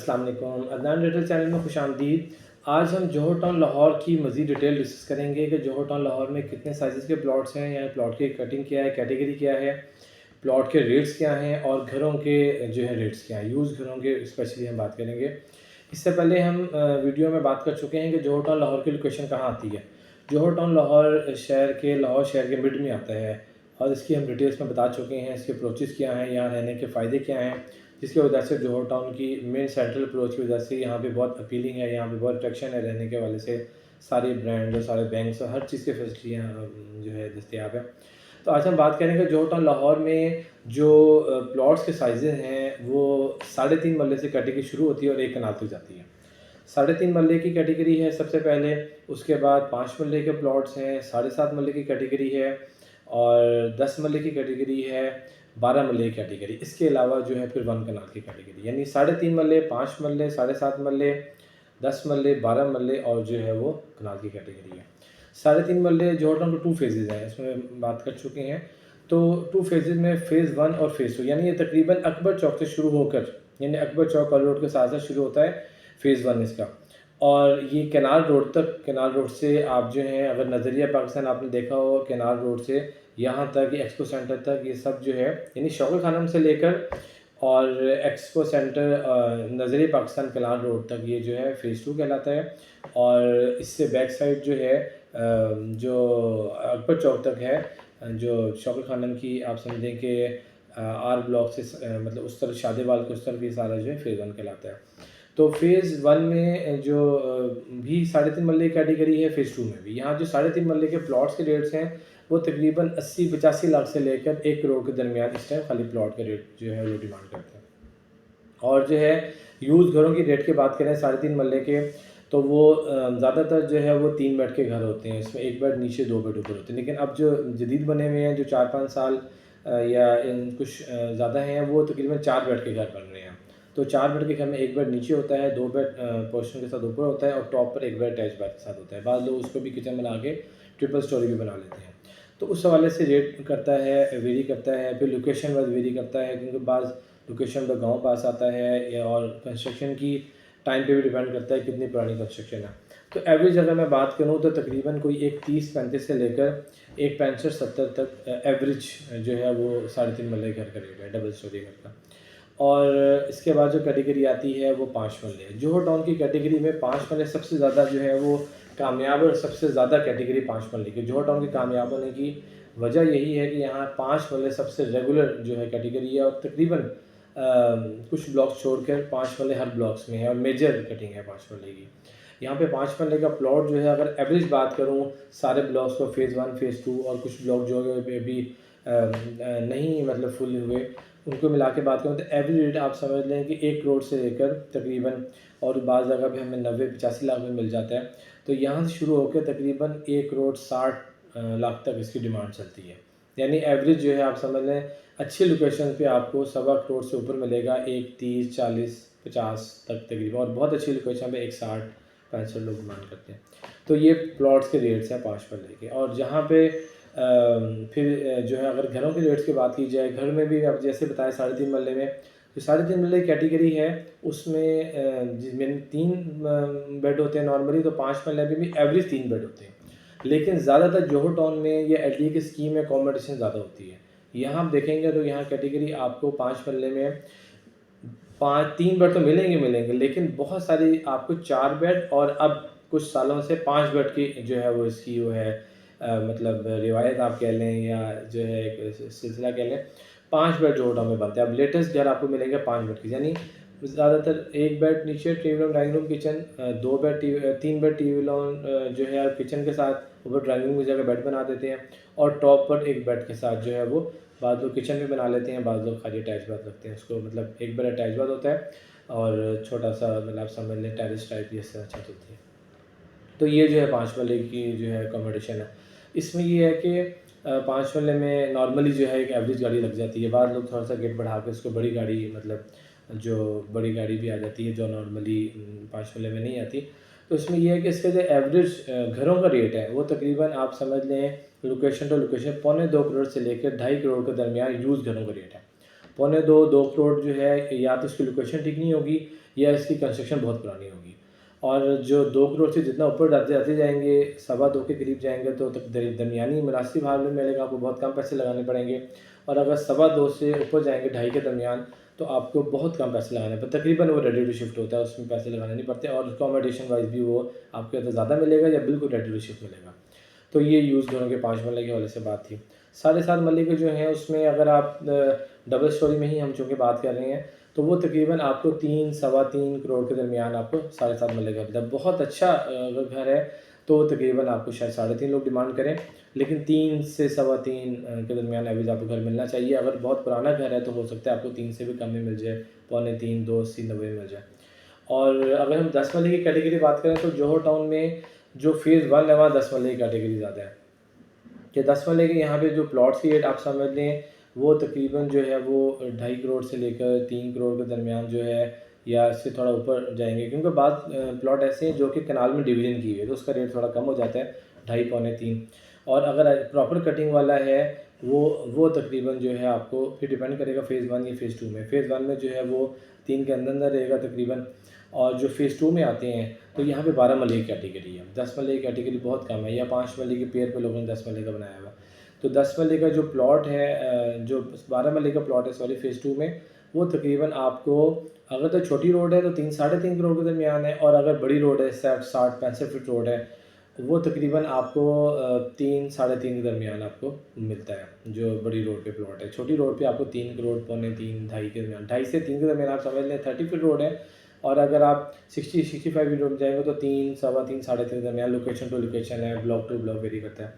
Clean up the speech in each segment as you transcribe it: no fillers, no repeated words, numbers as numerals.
अस्सलाम वालेकुम, Adnan detail channel में खुशामदीद। आज हम जौहर टाउन लाहौर की मज़ीद डिटेल डिस्कस करेंगे कि जौहर टाउन लाहौर में कितने साइज़ के प्लॉट्स हैं, या प्लॉट की कटिंग क्या है, कैटेगरी क्या है, प्लॉट के रेट्स क्या हैं और घरों के जो है रेट्स क्या हैं। यूज़ घरों के स्पेशली हम बात करेंगे। इससे पहले हम वीडियो में बात कर चुके हैं कि जौहर टाउन लाहौर की लोकेशन कहाँ आती है। जौहर टाउन लाहौर शहर के मिड में आता है और इसकी हम डिटेल्स में बता चुके हैं। इसके अप्रोचेस क्या हैं, यहाँ रहने के फ़ायदे क्या हैं, जिसकी वजह से जौहर टाउन की मेन सेंट्रल अप्रोच की वजह से यहाँ पे बहुत अपीलिंग है, यहाँ पे बहुत अट्रैक्शन है रहने के वाले से। सारे ब्रांड और सारे बैंक्स और हर चीज़ की फैसिलिटियाँ जो है दस्तयाब है। तो आज हम बात करेंगे जौहर टाउन लाहौर में जो प्लॉट्स के साइज़ हैं वो 3.5 मरले से कैटेगरी शुरू होती है और 1 कनाल तक जाती है। 3.5 मरले की कैटेगरी है सबसे पहले, उसके बाद 5 मरले के प्लॉट्स हैं, 7.5 मरले की कैटेगरी है और 10 मरले की कैटेगरी है, 12 मरले की कैटेगरी। इसके अलावा जो है फिर 1 कनाल की कैटेगरी, यानी 3.5 मरले, 5 मरले, 7.5 मरले, 10 मरले, 12 मरले और जो है वो कनाल की कैटेगरी है। 3.5 मरले जौहर टाउन के 2 फेजेज़ हैं, इसमें बात कर चुके हैं। तो 2 फेजेज़ में फ़ेज़ 1 और फ़ेज़ 2, यानी ये तकरीबन अकबर चौक से शुरू होकर, यानी अकबर चौक वाले रोड के साथ-साथ शुरू होता है फ़ेज़ 1 इसका। और ये कैनाल रोड से आप जो हैं, अगर नज़रिया पाकिस्तान आपने देखा हो, कैनाल रोड से यहाँ तक, ये एक्सपो सेंटर तक, ये सब जो है यानी शौकत खानम से लेकर और एक्सपो सेंटर नज़रिया पाकिस्तान कैनाल रोड तक, ये जो है फ़ेज़ 2 कहलाता है। और इससे बैक साइड जो है जो अकबर चौक तक है, जो शौकत खानम की आप समझें कि आर ब्लॉक से मतलब उस तरफ शादेवाल के उस तरफ, ये सारा जो है फ़ेज़ 1 कहलाता है। तो फ़ेज़ 1 में जो भी 3.5 मरले की कैटेगरी है, फ़ेज़ 2 में भी यहाँ जो 3.5 मरले के प्लॉट्स के रेट्स हैं वो तकरीबन 80-85 लाख से लेकर 1 करोड़ के दरमियान इस टाइम खाली प्लॉट का रेट जो है वो डिमांड करते हैं। और जो है यूज़ घरों की रेट की बात करें 3.5 मरले के, तो वो ज़्यादातर जो है वो 3 बेड के घर होते हैं। इसमें 1 बेड नीचे, 2 बेड ऊपर होते हैं। लेकिन अब जो जदीद बने हुए हैं, जो 4-5 साल या इन कुछ ज़्यादा हैं, वो तकरीबन 4 बेड के घर बन रहे हैं। तो 4 बेड के घर में 1 बेड नीचे होता है, 2 बेड पोर्शन के साथ ऊपर होता है और टॉप पर 1 बेड अटैच बाथ के साथ होता है। बाद लोग उसको भी किचन बना के ट्रिपल स्टोरी भी बना लेते हैं। तो उस हवाले से रेट करता है, वेरी करता है। फिर लोकेशन वाइज़ वेरी करता है, क्योंकि बाज़ लोकेशन पे गाँव पास आता है, या और कंस्ट्रक्शन की टाइम पे भी डिपेंड करता है कितनी पुरानी कंस्ट्रक्शन है। तो एवरेज अगर मैं बात करूँ तो तकरीबन कोई एक 30-35 से लेकर एक 65-70 तक एवरेज जो है वो 3.5 मरले घर का रेट है, डबल स्टोरी घर का। और इसके बाद जो कैटेगरी आती है वो 5 मरले है। जौहर टाउन की कैटेगरी में 5 मरले सबसे ज़्यादा जो है वो कामयाब, और सबसे ज़्यादा कैटेगरी 5 मरले की। जौहर टाउन के कामयाब होने की वजह यही है कि यहाँ 5 मरले सबसे रेगुलर जो है कैटेगरी है, और तकरीबन कुछ ब्लॉक्स छोड़कर 5 मरले हर ब्लॉक्स में है और मेजर कटिंग है 5 मरले की। यहाँ पे 5 मरले का प्लॉट जो है, अगर एवरेज बात करूँ सारे ब्लॉक्स को, फ़ेज़ 1, फ़ेज़ 2 और कुछ ब्लॉक जो है अभी नहीं मतलब फुल हुए, उनको मिला के बात करूँ तो एवरेज रेट आप समझ लें कि 1 करोड़ से लेकर तकरीबन, और बाज़ जगह पे हमें 90-85 लाख में मिल जाता है। तो यहाँ से शुरू होकर तकरीबन 1 करोड़ 60 लाख तक इसकी डिमांड चलती है। यानी एवरेज जो है आप समझ लें अच्छी लोकेशन पे आपको 1.25 करोड़ से ऊपर मिलेगा, 1 30 40 50 तक तकरीबन, और बहुत अच्छी लोकेशन पे 1 60-65 लोग डिमांड करते हैं। तो ये प्लॉट्स के रेट्स हैं 5 मरले के। और जहाँ पे फिर जो है अगर घरों के रेट्स की बात की जाए, घर में भी अब जैसे बताया 3.5 मरले में, जो 3.5 मरले कैटेगरी है उसमें जिसमें 3 बेड होते हैं नॉर्मली, तो 5 मरले में भी एवरेज 3 बेड होते हैं। लेकिन ज़्यादातर जौहर टाउन में ये एलडीए की स्कीम में कॉम्पिटिशन ज़्यादा होती है। यहाँ आप देखेंगे तो यहाँ कैटेगरी आपको 5 मरले में 3 बेड तो मिलेंगे, लेकिन बहुत सारी आपको 4 बेड, और अब कुछ सालों से 5 बेड की जो है वो इसकी वो है मतलब रिवायत आप कह लें, या जो है एक सिलसिला कह लें। 5 बेड जौहर टाउन में बनते हैं। अब लेटेस्ट घर आपको मिलेंगे 5 बेड के, यानी ज़्यादातर 1 बेड नीचे, TV room, dining room, kitchen, 2 bed 3 bed TV lawn जो है किचन के साथ ऊपर ड्राइंग रूम की जगह बेड बना देते हैं, और टॉप पर 1 बेड के साथ जो है वो बाद लोग किचन भी बना लेते हैं, बाद लोग खाली अटैच बाथ रखते हैं उसको, मतलब 1 बेड अटैच बाथ होता है और छोटा सा मतलब आप समझ लें टेरेस टाइप ये सब छत होती है। तो ये जो है 5 मरले की जो है अकोमोडेशन है। इसमें ये है कि 5 मरले में नॉर्मली जो है एक एवरेज गाड़ी लग जाती है। बाद लोग थोड़ा सा गेट बढ़ा के उसको बड़ी गाड़ी, मतलब जो बड़ी गाड़ी भी आ जाती है जो नॉर्मली 5 मरले में नहीं आती। तो इसमें ये है कि इसका जो एवरेज घरों का रेट है वो तकरीबन आप समझ लें लोकेशन टू लोकेशन 2.25 करोड़ से लेकर 2.5 करोड़ के दरमियान यूज़ घरों का रेट है। 2.25-2 करोड़ जो है, या तो उसकी लोकेशन ठीक नहीं होगी, या इसकी कंस्ट्रक्शन बहुत पुरानी होगी। और जो 2 करोड़ से जितना ऊपर जाते जाते जाएंगे, 2.25 के करीब जाएंगे तो दरमियानी मुनासिब हाल में मिलेगा, आपको बहुत कम पैसे लगाने पड़ेंगे। और अगर 2.25 से ऊपर जाएंगे 2.5 के दरमियान, तो आपको बहुत कम पैसे लगाने पड़ते, तकरीबन वो रेडी टू शिफ्ट होता है, उसमें पैसे लगाने नहीं पड़ते। और अकोमोडेशन वाइज भी वो आपको या तो ज़्यादा मिलेगा या बिल्कुल रेडी टू शिफ्ट मिलेगा। तो ये यूज़ दोनों के 5 मरले के हवाले से बात थी। 7.5 मरले के जो हैं उसमें अगर आप डबल स्टोरी में ही हम चूँकि बात कर रहे हैं, तो वो तकरीबन आपको 3 सवा 3 करोड़ के दरमियान आपको 7.5 मरले का मिलता है। बहुत अच्छा अगर घर है तो तकरीबन आपको शायद 3.5 लोग डिमांड करें, लेकिन 3 से सवा 3 के दरमियान एवरेज आपको घर मिलना चाहिए। अगर बहुत पुराना घर है तो हो सकता है आपको 3 से भी कम में मिल जाए, 2.25, 280, 90 में मिल जाए। और अगर हम 10 मरले की कैटेगरी बात करें तो जोहर टाउन में जो फ़ेज़ 1 है वहाँ 10 मरले की कैटेगरी ज़्यादा है। कि 10 मरले के यहाँ पे जो प्लॉट्स की रेट आप समझ लें, वो तकरीबन जो है वो 2.5 करोड़ से लेकर 3 करोड़ के दरमियान जो है, या इससे थोड़ा ऊपर जाएंगे, क्योंकि बाद प्लॉट ऐसे हैं जो कि कनाल में डिवीज़न की हुई है, तो उसका रेट थोड़ा कम हो जाता है, 2.5 पौने 3। और अगर प्रॉपर कटिंग वाला है वो तकरीबन जो है आपको फिर डिपेंड करेगा फ़ेज़ 1 या फ़ेज़ 2 में। फ़ेज़ 1 में जो है वो 3 के अंदर रहेगा तकरीबन। और जो फ़ेज़ 2 में आते हैं तो यहाँ पे 12 मरले की कैटेगरी है। 10 मरले की कैटेगरी बहुत कम है, या 5 मरले के पेयर पे लोगों ने 10 मरले का बनाया हुआ। तो 10 मरले का जो प्लॉट है, जो 12 मरले का प्लॉट है सॉरी फ़ेज़ 2 में, वो तकरीबन आपको, अगर तो छोटी रोड है तो 3 साढ़े 3 करोड़ के दरमियान है, और अगर बड़ी रोड है 60-65 फीट रोड है, वो तकरीबन आपको 3 साढ़े 3 के दरमियान आपको मिलता है जो बड़ी रोड पे प्लॉट है। छोटी रोड पे आपको 3 करोड़ पौने 3, 2.5 के दरमियान, 2.5 से 3 के दरमियान आप समझ लें 30 फीट रोड है। और अगर आप 60-65 फीट रोड जाएंगे तो 3 सवा 3 साढ़े 3 के दरमियान, लोकेशन टू लोकेशन है, ब्लॉक टू ब्लॉक वेरी करता है।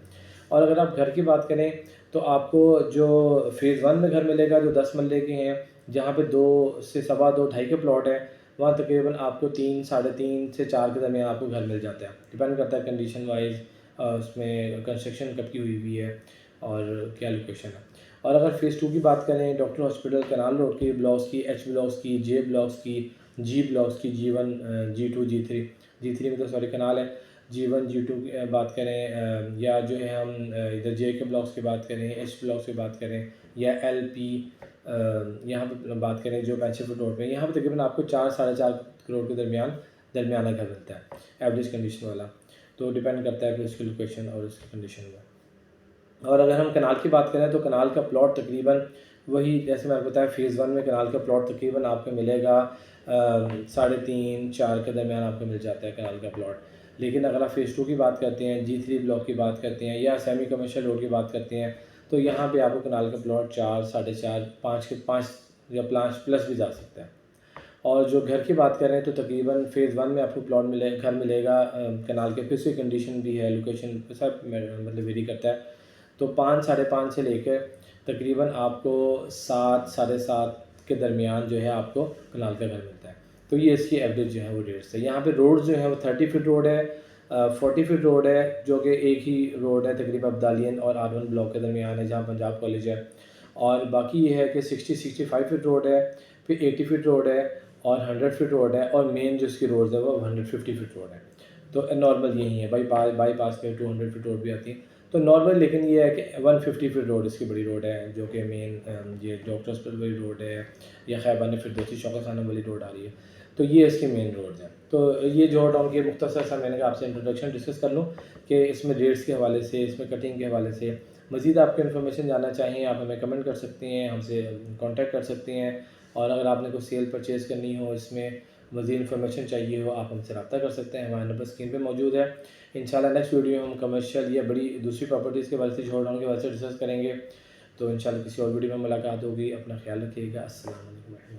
और अगर आप घर की बात करें तो आपको जो फ़ेज़ 1 में घर मिलेगा जो 10 मरले के हैं, जहाँ पे 2 से सवा 2 2.5 के प्लॉट है, वहाँ तकरीबन आपको 3 साढ़े 3 से 4 के दरमियान आपको घर मिल जाता है। डिपेंड करता है कंडीशन वाइज, उसमें कंस्ट्रक्शन कब की हुई हुई है और क्या लोकेशन है। और अगर फ़ेज़ 2 की बात करें, डॉक्टर हॉस्पिटल, कनाल रोड के ब्लॉक्स की, एच ब्लॉक्स की, जे ब्लॉक्स की, जी ब्लॉक्स की, G1, G2, G3 में तो सॉरी कनाल है, G1 G2 की बात करें, या जो है हम इधर जे के ब्लॉक्स की बात करें, एच ब्लॉक्स की बात करें, या LP यहाँ पे बात करें जो 65 फुट रोड पे, यहाँ पे तकरीबन आपको 4 साढ़े 4 करोड़ के दरमियाना घर मिलता है एवरेज कंडीशन वाला। तो डिपेंड करता है कि उसकी लोकेशन और उसकी कंडीशन में। और अगर हम कनाल की बात करें तो कनाल का प्लॉट तकरीबन वही, जैसे मैंने बताया फ़ेज़ 1 में कनाल का प्लॉट तकरीबन आपको मिलेगा 3.5-4 के दरमियान आपको मिल जाता है कनाल का प्लॉट। लेकिन अगर आप फ़ेज़ 2 की बात करते हैं, G3 ब्लॉक की बात करते हैं, या सेमी कमर्शियल रोड की बात करते हैं, तो यहाँ पे आपको कनाल का प्लॉट 4 साढ़े 4 5 या 5 प्लस भी जा सकता है। और जो घर की बात करें तो तकरीबन फ़ेज़ 1 में आपको प्लॉट घर मिलेगा कनाल के, फिर उसकी कंडीशन भी है, लोकेशन सब मतलब वेरी करता है। तो 5 साढ़े 5 से लेकर तकरीबन आपको 7 साढ़े 7 के दरमियान जो है आपको कनाल का घर मिलता है। तो ये इसकी एवरेज जो है वो रेट्स है। यहाँ पे रोड जो है वो 30 फीट रोड है, 40 फीट रोड है, जो कि एक ही रोड है तकरीबन अब्दालियन और R1 ब्लॉक के दरमियान है, जहाँ पंजाब कॉलेज है। और बाकी ये है कि 60-65 फीट रोड है, फिर 80 फीट रोड है, और 100 फीट रोड है, और मेन जो इसकी रोड है वो 150 फीट रोड है। तो नॉर्मल यही है, बाईपास पे 200 फीट रोड भी आती है। तो नॉर्मल, लेकिन ये है कि 150 फीट रोड इसकी बड़ी रोड है, जो कि मेन ये डॉक्टर हॉस्पिटल वाली रोड है, या खैबान फिरदौसी शौकत खानम वाली रोड आ रही है। तो ये इसकी मेन रोड्स हैं। तो ये जोहर टाउन के मुख्तसर सा मैंने कहा आपसे इंट्रोडक्शन डिस्कस कर लूँ कि इसमें रेट्स के हवाले से, इसमें कटिंग के हवाले से मज़ीद आपको इन्फॉर्मेशन जानना चाहिए, आप हमें कमेंट कर सकती हैं, हमसे कॉन्टैक्ट कर सकती हैं। और अगर आपने कोई सेल परचेज़ करनी हो, इसमें मज़ीद इन्फॉर्मेशन चाहिए हो, आप हमसे रब्ता कर सकते हैं, हमारा नंबर स्क्रीन पे मौजूद है। इंशाल्लाह नेक्स्ट वीडियो में हम कमर्शियल या बड़ी दूसरी प्रॉपर्टीज़ के बारे से, जोहर टाउन के बारे से डिस्कस करेंगे। तो इंशाल्लाह किसी और वीडियो में मुलाकात होगी। अपना ख्याल रखिएगा। अस्सलाम वालेकुम।